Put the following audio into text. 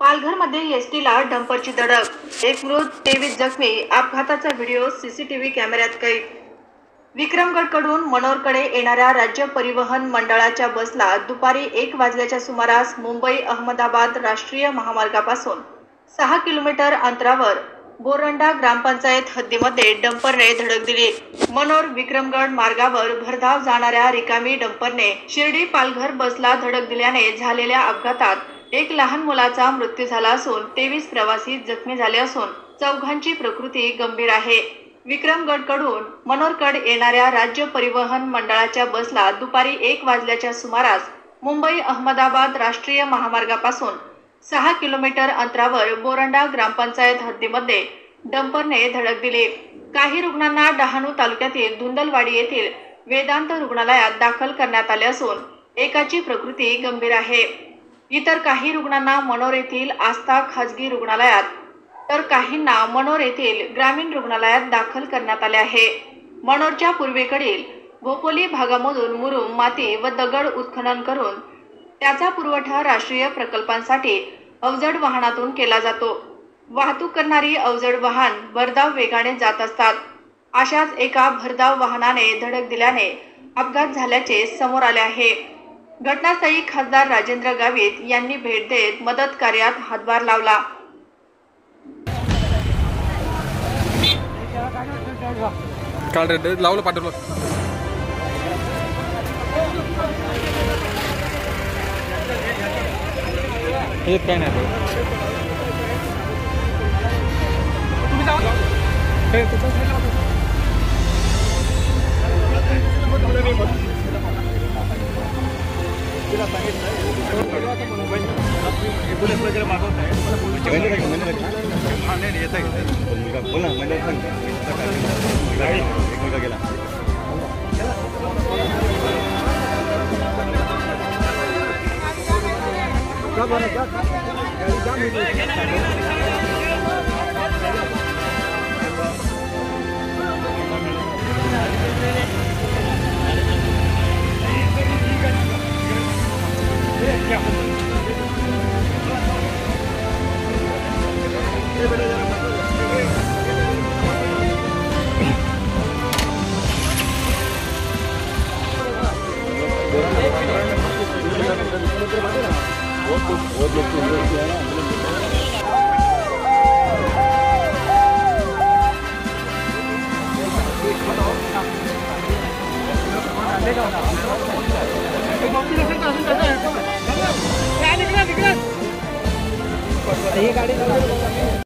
पालघरमध्ये एसटीला डंपरची धडक, एक मृत 23 जखमी. अपघाताचा व्हिडिओ सीसीटीव्ही कॅमेऱ्यात कैद. विक्रमगडकडून मनोरकडे येणाऱ्या राज्य परिवहन मंडळाच्या बसला दुपारी 1 वाजल्याच्या सुमारास मुंबई अहमदाबाद राष्ट्रीय महामार्गापासून 6 किलोमीटर अंतरावर बोरंडा ग्रामपंचायत हद्दीमध्ये डंपरने धडक दिली. मनोर विक्रमगड मार्गावर भरधाव जाणाऱ्या रिकामी डंपरने शिर्डी पालघर बसला धडक दिल्याने झालेल्या अपघातात एक लहान मुलाचा मृत्यू झाला असून 23 प्रवासी जखमी झाले असून चौघांची प्रकृती गंभीर आहे. विक्रमगडकडून मनोरकडे येणाऱ्या राज्य परिवहन मंडळाच्या बसला दुपारी 1 वाजल्याच्या सुमारास मुंबई अहमदाबाद राष्ट्रीय महामार्गापासून 6 किलोमीटर अंतरावर बोरंडा ग्रामपंचायत हद्दीमध्ये डंपरने धडक दिली. काही रुग्णांना डहाणू तालुक्यातील धुंदलवाडी येथील वेदांत रुग्णालयात दाखल करण्यात आले असून एकाची प्रकृती गंभीर आहे. इतर काही रुग्णांना मनोर येथील आस्था खाजगी रुग्णालयात तर काहींना मनोर येथील ग्रामीण रुग्णालयात दाखल करण्यात आले आहे. मनोरच्या पूर्वेकडील भोपोली भागामधून मुरुम, माती व दगड उत्खनन करून त्याचा पुरवठा राष्ट्रीय प्रकल्पांसाठी अवजड वाहनातून केला जातो. वाहतूक करणारी अवजड वाहन भरधाव वेगाने जात असतात. अशाच एका भरधाव वाहनाने धडक दिल्याने अपघात झाल्याचे समोर आले आहे. घटनास्थळी खासदार राजेंद्र गावित यांनी भेट देत मदत कार्यात हातभार लावला. काल लावलं पाठवलं हे काय नाही पोलीस वगैरे मागवत आहे. येत आहे बोला गेला. ही गाडी